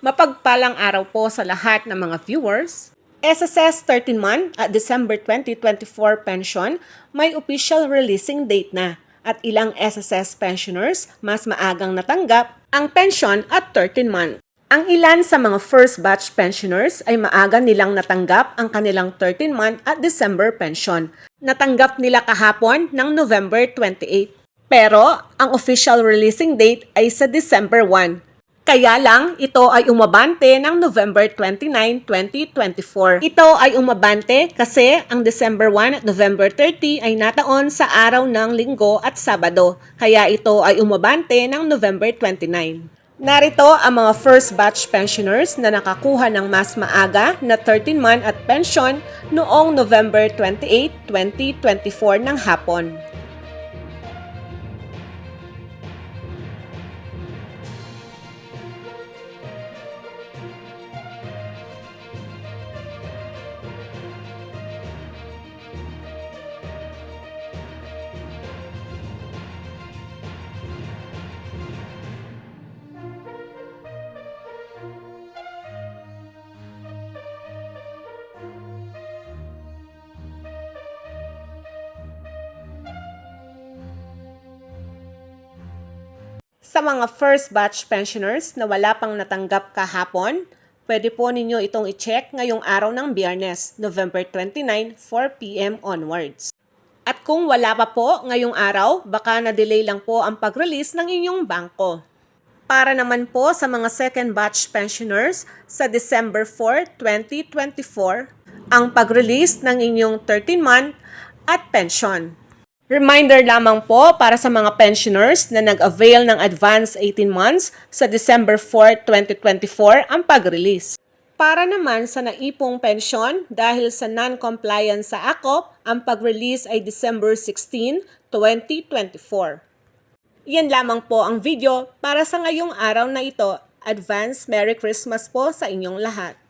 Mapagpalang araw po sa lahat ng mga viewers. SSS 13-month at December 2024 pension may official releasing date na at ilang SSS pensioners mas maagang natanggap ang pension at 13-month. Ang ilan sa mga first batch pensioners ay maaga nilang natanggap ang kanilang 13-month at December pension. Natanggap nila kahapon ng November 28. Pero ang official releasing date ay sa December 1. Kaya lang, ito ay umabante ng November 29, 2024. Ito ay umabante kasi ang December 1 at November 30 ay nataon sa araw ng Linggo at Sabado. Kaya ito ay umabante ng November 29. Narito ang mga first batch pensioners na nakakuha ng mas maaga na 13-month at pension noong November 28, 2024 ng hapon. Sa mga first batch pensioners na wala pang natanggap kahapon, pwede po ninyo itong i-check ngayong araw ng Biyernes, November 29, 4 p.m. onwards. At kung wala pa po ngayong araw, baka na-delay lang po ang pag-release ng inyong bangko. Para naman po sa mga second batch pensioners sa December 4, 2024, ang pag-release ng inyong 13-month at pension. Reminder lamang po para sa mga pensioners na nag-avail ng advance 18 months sa December 4, 2024 ang pag-release. Para naman sa naipong pensyon dahil sa non-compliance sa AKOP, ang pag-release ay December 16, 2024. Yan lamang po ang video para sa ngayong araw na ito. Advance Merry Christmas po sa inyong lahat.